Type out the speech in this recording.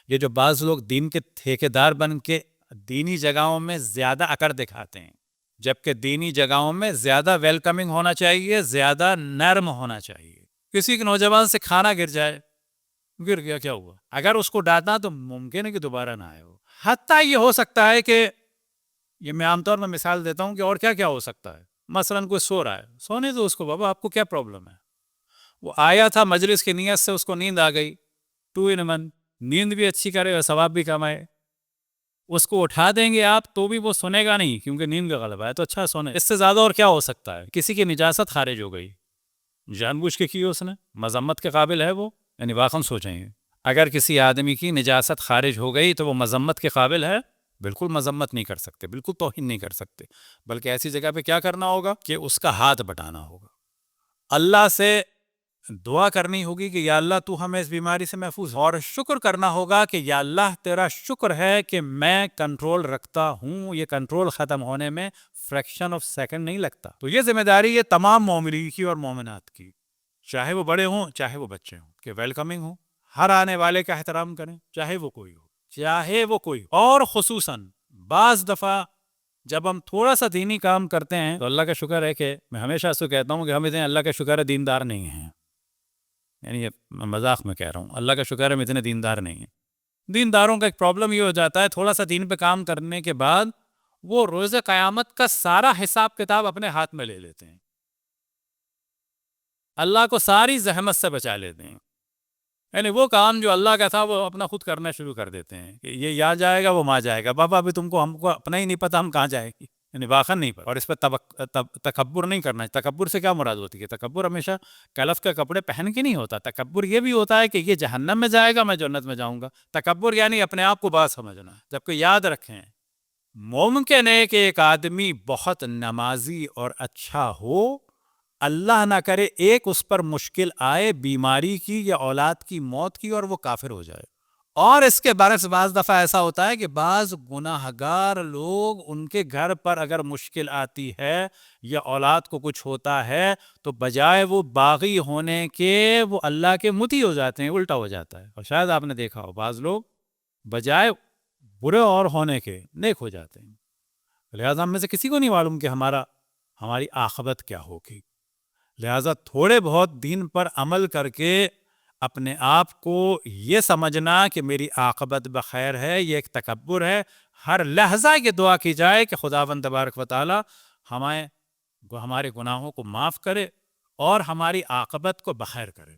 یہ جو بعض لوگ دین کے ٹھیکیدار بن کے دینی جگہوں میں زیادہ اکڑ دکھاتے ہیں، جبکہ دینی جگہوں میں زیادہ ویلکمنگ ہونا چاہیے، زیادہ نرم ہونا چاہیے۔ کسی کے نوجوان سے کھانا گر جائے، گر گیا کیا ہوا، اگر اس کو ڈانٹنا تو ممکن ہے کہ دوبارہ نہ آئے ہو۔ حتیٰ یہ ہو سکتا ہے کہ یہ میں عام طور میں مثال دیتا ہوں کہ اور کیا کیا ہو سکتا ہے، مثلا کوئی سو رہا ہے، سونے دو اس کو، بابا آپ کو کیا پرابلم ہے؟ وہ آیا تھا مجلس کی نیت سے، اس کو نیند آ گئی، 2 in 1، نیند بھی اچھی کرے اور ثواب بھی کمائے۔ اس کو اٹھا دیں گے آپ تو بھی وہ سنے گا نہیں، کیونکہ نیند کا غلبہ ہے، تو اچھا سونے۔ اس سے زیادہ اور کیا ہو سکتا ہے؟ کسی کی نجاست خارج ہو گئی، جان بوجھ کے کی اس نے، مذمت کے قابل ہے وہ؟ یعنی واقعا سوچیں، اگر کسی آدمی کی نجاست خارج ہو گئی تو وہ مذمت کے قابل ہے؟ بالکل مذمت نہیں کر سکتے، بالکل توہین نہیں کر سکتے، بلکہ ایسی جگہ پہ کیا کرنا ہوگا کہ اس کا ہاتھ بٹانا ہوگا، اللہ سے دعا کرنی ہوگی کہ یا اللہ تو ہمیں اس بیماری سے محفوظ، اور شکر کرنا ہوگا کہ یا اللہ تیرا شکر ہے کہ میں کنٹرول رکھتا ہوں، یہ کنٹرول ختم ہونے میں فریکشن آف سیکنڈ نہیں لگتا۔ تو یہ ذمہ داری یہ تمام مومنین کی اور مومنات کی، چاہے وہ بڑے ہوں چاہے وہ بچے ہوں، کہ ویلکمنگ ہوں، ہر آنے والے کا احترام کریں، چاہے وہ کوئی ہو، چاہے وہ کوئی ہو۔ اور خصوصاً بعض دفعہ جب ہم تھوڑا سا دینی کام کرتے ہیں تو اللہ کا شکر ہے کہ میں ہمیشہ اس کو کہتا ہوں کہ ہم اتنے اللہ کا شکر ہے دیندار نہیں ہیں، یعنی یہ میں مذاق میں کہہ رہا ہوں، اللہ کا شکر ہے ہم اتنے دیندار نہیں ہیں۔ دینداروں کا ایک پرابلم یہ ہو جاتا ہے، تھوڑا سا دین پہ کام کرنے کے بعد وہ روز قیامت کا سارا حساب کتاب اپنے ہاتھ میں لے لیتے ہیں، اللہ کو ساری زحمت سے بچا لیتے ہیں، یعنی وہ کام جو اللہ کا تھا وہ اپنا خود کرنا شروع کر دیتے ہیں کہ یہ یا جائے گا وہ ماں جائے گا، بابا ابھی تم کو ہم کو اپنا ہی نہیں پتا ہم کہاں جائے گی، یعنی واقعا نہیں پتا۔ اور اس پہ تکبر نہیں کرنا ہے۔ تکبر سے کیا مراد ہوتی ہے؟ تکبر ہمیشہ کلف کے کپڑے پہن کے نہیں ہوتا، تکبر یہ بھی ہوتا ہے کہ یہ جہنم میں جائے گا میں جنت میں جاؤں گا، تکبر یعنی اپنے آپ کو بات سمجھنا۔ جبکہ یاد رکھیں ممکن ہے کہ ایک آدمی بہت نمازی اور اچھا ہو، اللہ نہ کرے ایک اس پر مشکل آئے بیماری کی یا اولاد کی موت کی اور وہ کافر ہو جائے، اور اس کے برعکس بعض دفعہ ایسا ہوتا ہے کہ بعض گناہگار لوگ ان کے گھر پر اگر مشکل آتی ہے یا اولاد کو کچھ ہوتا ہے تو بجائے وہ باغی ہونے کے وہ اللہ کے مطیع ہو جاتے ہیں، الٹا ہو جاتا ہے۔ اور شاید آپ نے دیکھا ہو بعض لوگ بجائے برے اور ہونے کے نیک ہو جاتے ہیں۔ لہٰذا ہم میں سے کسی کو نہیں معلوم کہ ہماری عاقبت کیا ہوگی، لہٰذا تھوڑے بہت دین پر عمل کر کے اپنے آپ کو یہ سمجھنا کہ میری عاقبت بخیر ہے، یہ ایک تکبر ہے۔ ہر لحظہ یہ دعا کی جائے کہ خداوند تبارک و تعالی ہمارے گناہوں کو معاف کرے اور ہماری عاقبت کو بخیر کرے۔